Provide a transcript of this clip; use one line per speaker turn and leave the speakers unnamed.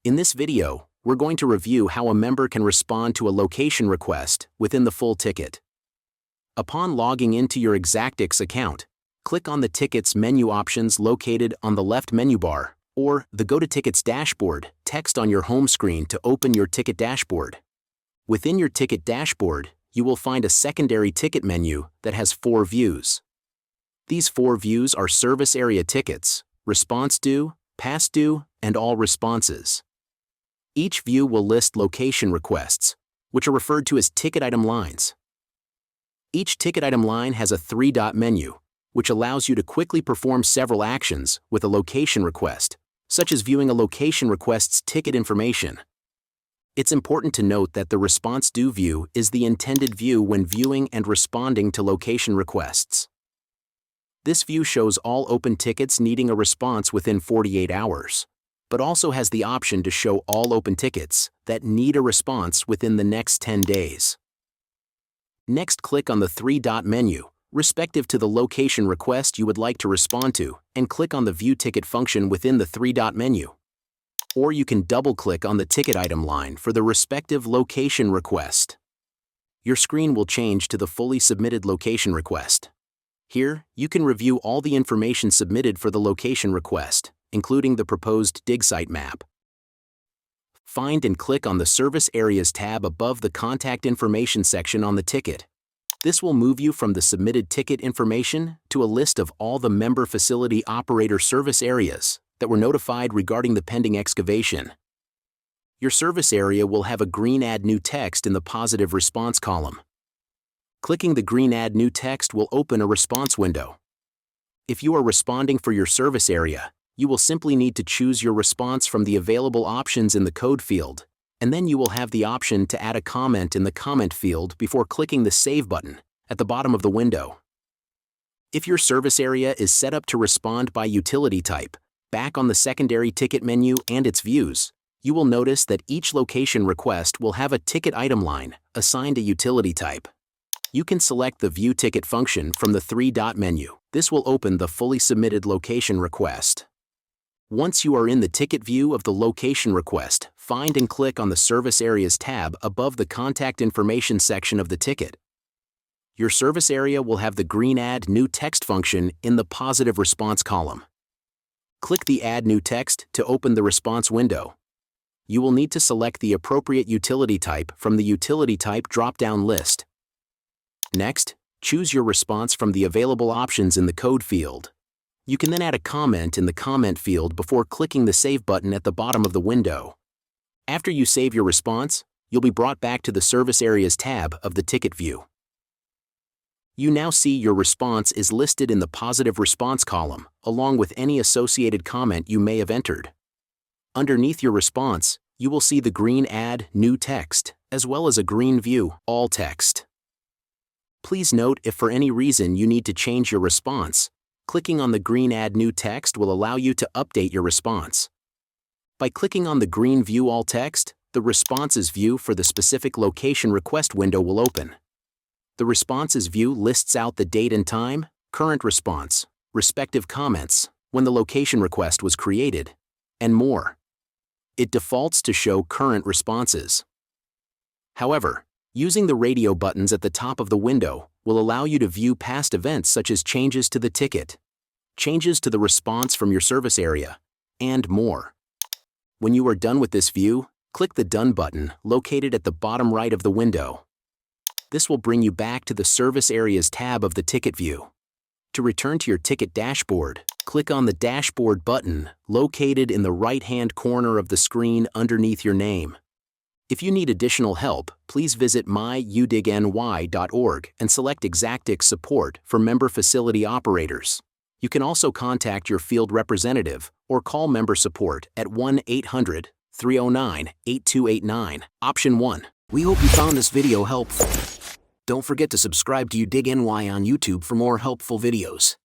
In this video, we're going to review how a member can respond to a location request within the full ticket. Upon logging into your excavators account, click on the Tickets menu options located on the left menu bar, or the Go to Tickets dashboard text on your home screen to open your ticket dashboard. Within your ticket dashboard, you will find a secondary ticket menu that has 4 views. These 4 views are Service Area Tickets, Response Due, Past Due, and All Responses. Each view will list location requests, which are referred to as ticket item lines. Each ticket item line has a 3-dot menu, which allows you to quickly perform several actions with a location request, such as viewing a location request's ticket information. It's important to note that the Response Due view is the intended view when viewing and responding to location requests. This view shows all open tickets needing a response within 48 hours, but also has the option to show all open tickets that need a response within the next 10 days. Next, click on the 3-dot menu, respective to the location request you would like to respond to, and click on the View Ticket function within the 3-dot menu. Or you can double-click on the ticket item line for the respective location request. Your screen will change to the fully submitted location request. Here, you can review all the information submitted for the location request, including the proposed dig site map. Find and click on the Service Areas tab above the Contact Information section on the ticket. This will move you from the submitted ticket information to a list of all the member facility operator service areas that were notified regarding the pending excavation. Your service area will have a green Add New Text in the positive response column. Clicking the green Add New Text will open a response window. If you are responding for your service area, you will simply need to choose your response from the available options in the code field, and then you will have the option to add a comment in the comment field before clicking the Save button at the bottom of the window. If your service area is set up to respond by utility type, back on the secondary ticket menu and its views, you will notice that each location request will have a ticket item line assigned a utility type. You can select the View Ticket function from the 3-dot menu. This will open the fully submitted location request. Once you are in the ticket view of the location request, find and click on the Service Areas tab above the Contact Information section of the ticket. Your service area will have the green Add New Text function in the positive response column. Click the Add New Text to open the response window. You will need to select the appropriate utility type from the Utility Type drop-down list. Next, choose your response from the available options in the code field. You can then add a comment in the comment field before clicking the Save button at the bottom of the window. After you save your response, you'll be brought back to the Service Areas tab of the ticket view. You now see your response is listed in the positive response column, along with any associated comment you may have entered. Underneath your response, you will see the green Add New Text, as well as a green View All Text. Please note, if for any reason you need to change your response, clicking on the green Add New Text will allow you to update your response. By clicking on the green View All Text, the Responses view for the specific location request window will open. The Responses view lists out the date and time, current response, respective comments, when the location request was created, and more. It defaults to show current responses. However, using the radio buttons at the top of the window will allow you to view past events such as changes to the ticket, changes to the response from your service area, and more. When you are done with this view, click the Done button located at the bottom right of the window. This will bring you back to the Service Areas tab of the ticket view. To return to your ticket dashboard, click on the Dashboard button located in the right-hand corner of the screen underneath your name. If you need additional help, please visit myudigny.org and select Excavators Support for member facility operators. You can also contact your field representative or call member support at 1-800-309-8289, option 1. We hope you found this video helpful. Don't forget to subscribe to UDig NY on YouTube for more helpful videos.